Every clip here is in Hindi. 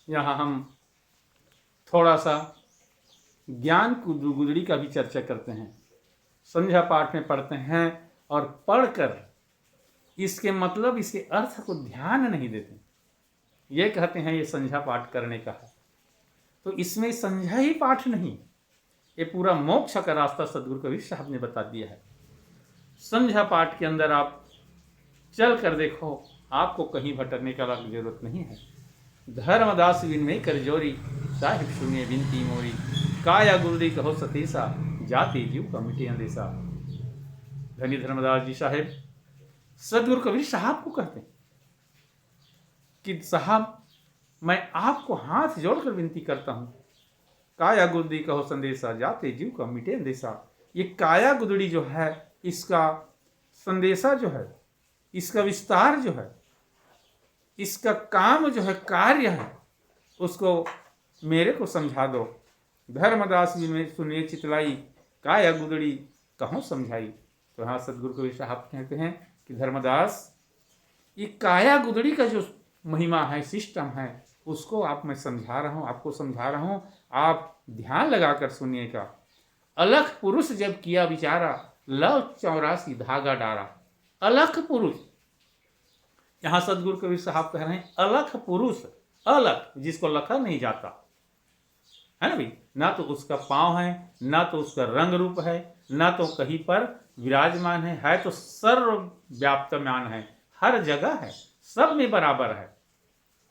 यहाँ हम थोड़ा सा ज्ञान गुदड़ी का भी चर्चा करते हैं। संध्या पाठ में पढ़ते हैं और पढ़कर इसके मतलब, इसके अर्थ को ध्यान नहीं देते, ये कहते हैं ये संध्या पाठ करने का है। तो इसमें संध्या ही पाठ नहीं, ये पूरा मोक्ष का रास्ता सदगुरु कबीर साहब ने बता दिया है। संध्या पाठ के अंदर आप चल कर देखो, आपको कहीं भटकने का जरूरत नहीं है। धर्मदास विनय कर जोरी, साहिब सुनिए बिनती मोरी, काया गुरुदी कहो सतीसा, जाति जीव का मिटे अंदेशा। धनी धर्मदास जी साहेब सदगुरु कबीर साहब को कहते हैं कि साहब मैं आपको हाथ जोड़कर विनती करता हूं, काया गुरुदी कहो संदेशा, जाते जीव का मिटे अंदेशा। ये काया गुदड़ी जो है, इसका संदेशा जो है, इसका विस्तार जो है, इसका काम जो है, कार्य है, उसको मेरे को समझा दो। धर्मदास जी में सुनिए चितलाई, काया गुदड़ी कहो समझाई। तो हाँ, सदगुरु कबीर साहब कहते हैं कि धर्मदास, ये काया गुदड़ी का जो महिमा है, सिस्टम है, उसको आप मैं समझा रहा हूँ, आपको समझा रहा हूँ, आप ध्यान लगाकर सुनिएगा। अलख पुरुष जब किया विचारा, लव 84 धागा डारा। अलख पुरुष, यहां सदगुरु कबीर साहब कह रहे हैं अलख पुरुष, अलख जिसको लखा नहीं जाता है ना भाई, ना तो उसका पांव है, ना तो उसका रंग रूप है, ना तो कहीं पर विराजमान है तो सर्वव्याप्तमान है, हर जगह है, सब में बराबर है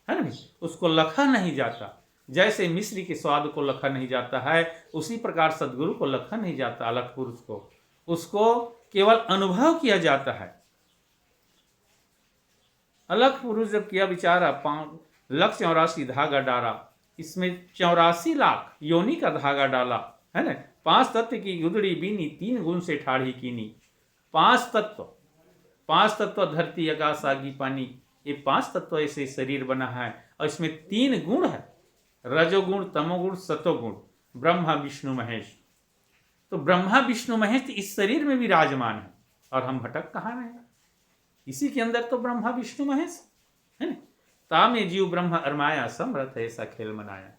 ना भाई, उसको लखा नहीं जाता। जैसे मिश्री के स्वाद को लखा नहीं जाता है, उसी प्रकार सदगुरु को लखा नहीं जाता। अलख पुरुष को, उसको केवल अनुभव किया जाता है। अलख पुरुष जब किया विचारा, 1,84,00,000 धागा डारा, इसमें 84 लाख योनि का धागा डाला है ना। 5 तत्व की गुदड़ी बीनी, 3 गुण से ठाढ़ी कीनी। 5 तत्व धरती आकाश आगी पानी, ये 5 तत्व ऐसे शरीर बना है और इसमें 3 गुण है, रजोगुण, तमोगुण, सतोगुण, ब्रह्मा विष्णु महेश। तो ब्रह्मा विष्णु महेश इस शरीर में विराजमान है और हम भटक कहाँ रहे हैं, इसी के अंदर तो ब्रह्मा विष्णु महेश है ना। तामे जीव ब्रह्म अरमाया, समरथ ऐसा खेल मनाया।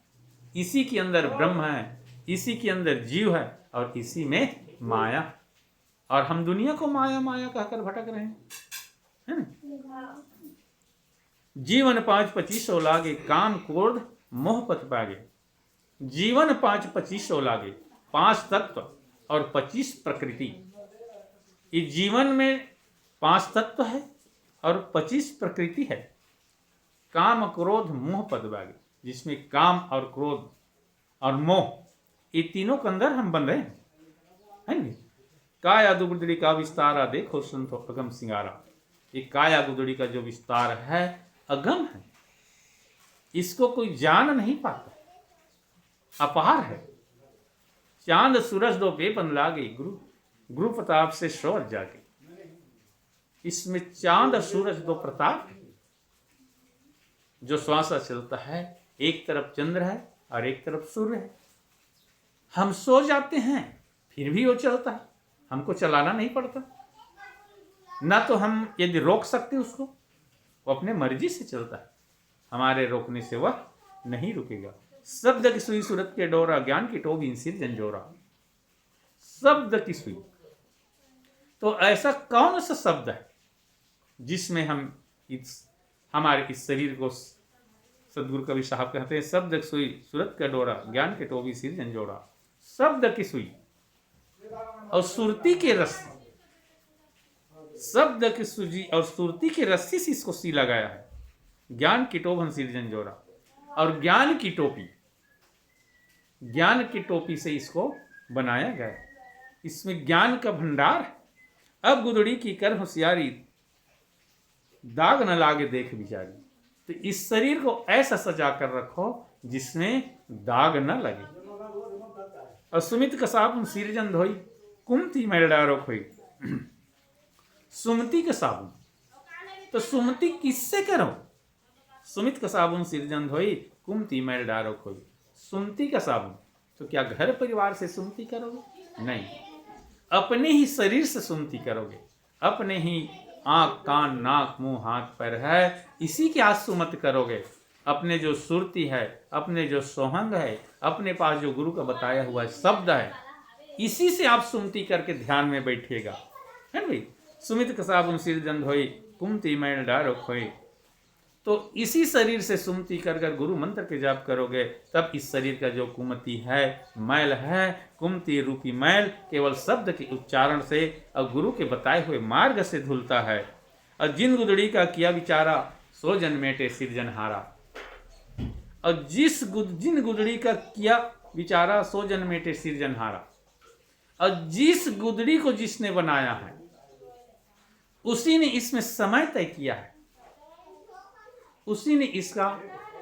इसी के अंदर ब्रह्म है, इसी के अंदर जीव है और इसी में माया, और हम दुनिया को माया माया कहकर भटक रहे हैं है ना। जीवन 5-25 लागे, काम क्रोध मोह पथ पागे। जीवन 5-25 लागे, 5 तत्व और 25 प्रकृति। इस जीवन में 5 तत्व है और 25 प्रकृति है। काम क्रोध मोह पद बागे, जिसमें काम और क्रोध और मोह, ये तीनों के अंदर हम बन रहे हैं ना। काया गुदड़ी का विस्तारा, देखो संतो अगम सिंगारा। ये काया गुदड़ी का जो विस्तार है, अगम है, इसको कोई जान नहीं पाता, अपार है। चांद सूरज दो बेपन लागे, गुरु प्रताप से शोर जागे। इसमें चांद और सूरज दो प्रताप है। जो श्वासा चलता है, एक तरफ चंद्र है और एक तरफ सूर्य है। हम सो जाते हैं फिर भी वो चलता है, हमको चलाना नहीं पड़ता। ना तो हम यदि रोक सकते उसको, वो अपने मर्जी से चलता है, हमारे रोकने से वह नहीं रुकेगा। शब्द की सुई सूरत के डोरा, ज्ञान की टोबी सिर जंजोरा। शब्द की सुई, तो ऐसा कौन सा शब्द है जिसमें हम हमारे इस शरीर को, सदगुरु कबीर साहब कहते हैं, शब्द की सुई सूरत का डोरा, ज्ञान के टोबी सिर जंजोरा। शब्द की सुई और सुरती के रस्सी, शब्द की सुजी और सुरती के रस्सी से इसको सी लगाया है। ज्ञान की टोभन सिर जंजोरा, और ज्ञान की टोपी, ज्ञान की टोपी से इसको बनाया गया। इसमें ज्ञान का भंडार है। अब गुदड़ी की कर होशियारी, दाग न लागे देख बिचारी। तो इस शरीर को ऐसा सजा कर रखो जिसमें दाग न लगे। और सुमित का साबुन सिरजन धोई, कुमती मैल डारो खोई। सुमति का साबुन, तो सुमति किससे करो? सुमित का साबुन सिरजन धोई, कुमती मैल डारो खोई। सुमति का साबुन, तो क्या घर परिवार से सुमति करोगे? नहीं, अपने ही शरीर से सुमति करोगे। अपने ही आंख, कान, नाक, मुंह, हाथ, पैर है, इसी के आज सुमत करोगे। अपने जो सुरती है, अपने जो सोहंग है, अपने पास जो गुरु का बताया हुआ शब्द है, इसी से आप सुमति करके ध्यान में बैठिएगा, है ना भाई। सुमित कसाबुन सिर जंद होई, कुमति मैल डारो खोई। तो इसी शरीर से सुमति कर कर गुरु मंत्र के जाप करोगे, तब इस शरीर का जो कुमति है, मैल है, कुमति रूपी मैल केवल शब्द के उच्चारण से और गुरु के बताए हुए मार्ग से धुलता है। और जिन गुदड़ी का किया विचारा, सो जन मेटे सिरजनहारा। और जिन गुदड़ी का किया विचारा, सो जन मेटे सिरजनहारा। और जिस गुदड़ी को जिसने बनाया है, उसी ने इसमें समय तय किया है, उसी ने इसका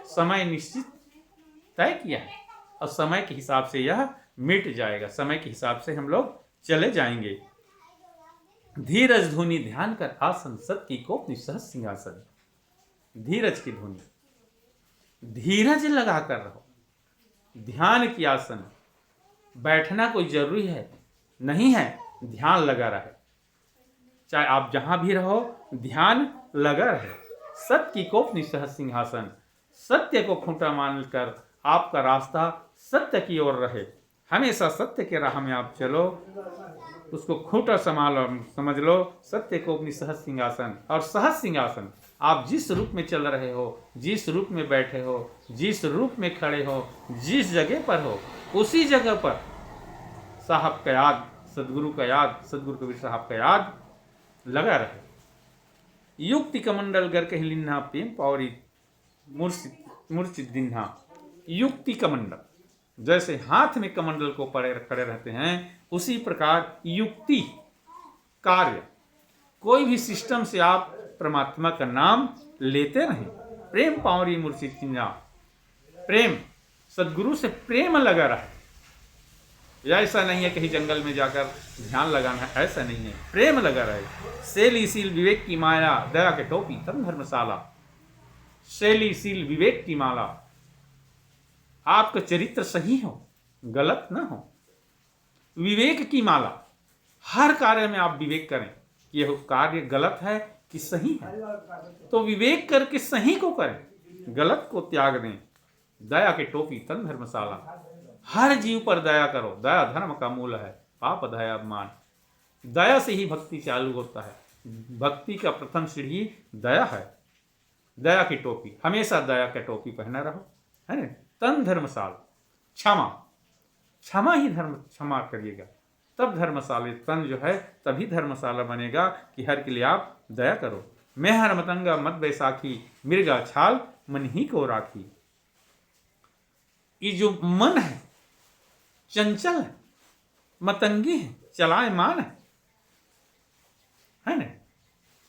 समय निश्चित तय किया है। और समय के हिसाब से यह मिट जाएगा, समय के हिसाब से हम लोग चले जाएंगे। धीरज धुनि ध्यान कर आसन, सत की कोप निसहज सिंहासन। धीरज की धुनि, धीरज लगा कर रहो, ध्यान की आसन। बैठना कोई जरूरी है नहीं है, ध्यान लगा रहे, चाहे आप जहां भी रहो ध्यान लगा रहे। सत्य की कोप निसहज सिंहासन, सत्य को खूंटा मानकर आपका रास्ता सत्य की ओर रहे। हमेशा सत्य के राह में आप चलो, उसको खूंटा समझ लो। सत्य को अपनी सहज सिंहासन, और सहज सिंहासन आप जिस रूप में चल रहे हो, जिस रूप में बैठे हो, जिस रूप में खड़े हो, जिस जगह पर हो, उसी जगह पर साहब का याद, सदगुरु का याद, सदगुरु कबीर साहब का याद लगा रहे। युक्ति कमंडल गर कह लिन्हा, प्रेम पावरी मूर्छित दिन्हा। युक्ति कमंडल, जैसे हाथ में कमंडल को पड़े खड़े रहते हैं, उसी प्रकार युक्ति कार्य, कोई भी सिस्टम से आप परमात्मा का नाम लेते रहें। प्रेम पावरी मूर्छित दिन्हा, प्रेम, सदगुरु से प्रेम लगा रहे। ऐसा नहीं है कहीं जंगल में जाकर ध्यान लगाना है, ऐसा नहीं है, प्रेम लगा रहे। शैली सील विवेक की माया, दया के टोपी तन धर्मशाला। शैली सील विवेक की माला, आपका चरित्र सही हो, गलत ना हो। विवेक की माला, हर कार्य में आप विवेक करें, यह कार्य गलत है कि सही है, तो विवेक करके सही को करें, गलत को त्याग दें। दया के टोपी तन धर्मशाला, हर जीव पर दया करो, दया धर्म का मूल है, पाप दया मान। दया से ही भक्ति चालू होता है, भक्ति का प्रथम सीढ़ी दया है। दया की टोपी, हमेशा दया की टोपी पहना रहो, है ना। तन धर्मशाला, क्षमा, क्षमा ही धर्म, क्षमा करिएगा तब धर्मशाला, तन जो है तभी धर्मशाला बनेगा कि हर के लिए आप दया करो। मैं हर मतंगा मत बैसाखी, मृगा छाल मन ही को राखी। ये जो मन है चंचल है, मतंगी है, चलायमान है ना।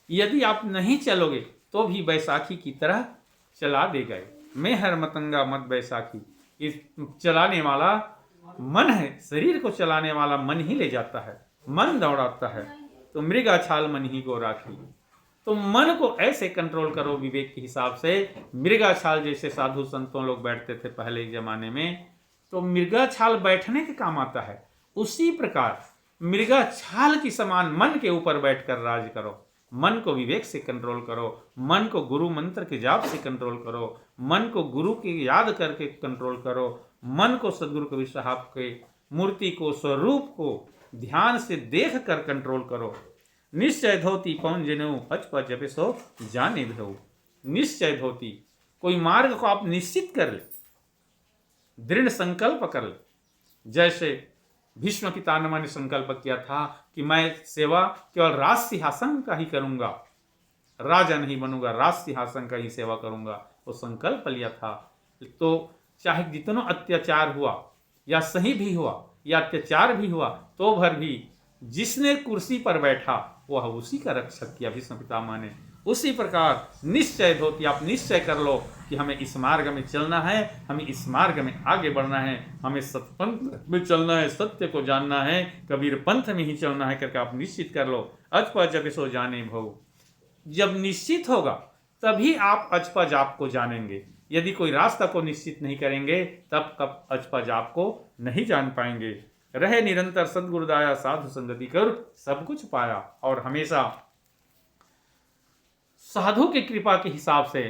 यदि आप नहीं चलोगे तो भी बैसाखी की तरह चला देगा। मैं हर मतंगा मत बैसाखी, इस चलाने वाला मन है, शरीर को चलाने वाला मन ही ले जाता है, मन दौड़ाता है। तो मृगा छाल मन ही को राखी, तो मन को ऐसे कंट्रोल करो विवेक के हिसाब से। मृगा छाल जैसे साधु संतों लोग बैठते थे पहले के जमाने में, तो मृगा छाल बैठने के काम आता है, उसी प्रकार मृगा छाल की समान मन के ऊपर बैठकर राज करो। मन को विवेक से कंट्रोल करो, मन को गुरु मंत्र के जाप से कंट्रोल करो, मन को गुरु की याद करके कंट्रोल करो, मन को सदगुरु कबीर साहब के मूर्ति को, स्वरूप को ध्यान से देख कर कंट्रोल करो। निश्चय धोती पवन जनेऊ, अचपच जपे सो जाने भो। निश्चय धोती, कोई मार्ग को आप निश्चित कर ले, दृढ़ संकल्प कर ले। जैसे भीष्म पितामह ने संकल्प किया था कि मैं सेवा केवल राज सिंहासन का ही करूंगा, राजा नहीं बनूंगा, राज सिंहासन का ही सेवा करूंगा, वो संकल्प लिया था। तो चाहे जितना अत्याचार हुआ या सही भी हुआ या अत्याचार भी हुआ, तो भर भी जिसने कुर्सी पर बैठा वह उसी का रक्षक किया भीष्म पितामह ने। उसी प्रकार निश्चय धोती, आप निश्चय कर लो कि हमें इस मार्ग में चलना है, हमें इस मार्ग में आगे बढ़ना है, हमें सतपंथ में चलना है, सत्य को जानना है, कबीर पंथ में ही चलना है करके आप निश्चित कर लो। अचपा जप सो जाने भो, जब निश्चित होगा तभी आप अचपा जाप को जानेंगे। यदि कोई रास्ता को निश्चित नहीं करेंगे तब कब अचपा जाप को नहीं जान पाएंगे। रहे निरंतर सद्गुरुदाया, साधु संगति कर सब कुछ पाया। और हमेशा साधु की कृपा के हिसाब से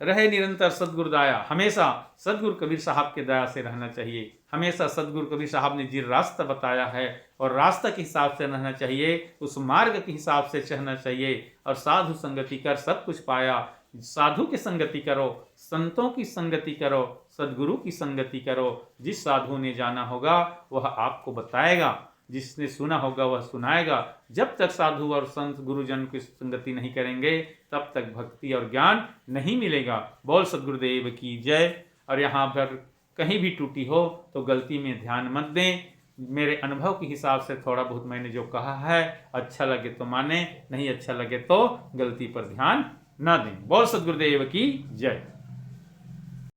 रहे निरंतर सदगुरु दाया। हमेशा सदगुरु कबीर साहब के दया से रहना चाहिए। हमेशा सदगुरु कबीर साहब ने जिस रास्ता बताया है और रास्ता के हिसाब से रहना चाहिए, उस मार्ग के हिसाब से चलना चाहिए। और साधु संगति कर सब कुछ पाया। साधु की संगति करो, संतों की संगति करो, सदगुरु की संगति करो। जिस साधु ने जाना होगा वह आपको बताएगा, जिसने सुना होगा वह सुनाएगा। जब तक साधु और संत गुरुजन की संगति नहीं करेंगे तब तक भक्ति और ज्ञान नहीं मिलेगा। बोल सदगुरुदेव की जय। और यहाँ पर कहीं भी टूटी हो तो गलती में ध्यान मत दें। मेरे अनुभव के हिसाब से थोड़ा बहुत मैंने जो कहा है, अच्छा लगे तो माने, नहीं अच्छा लगे तो गलती पर ध्यान न दें। बोल सदगुरुदेव की जय।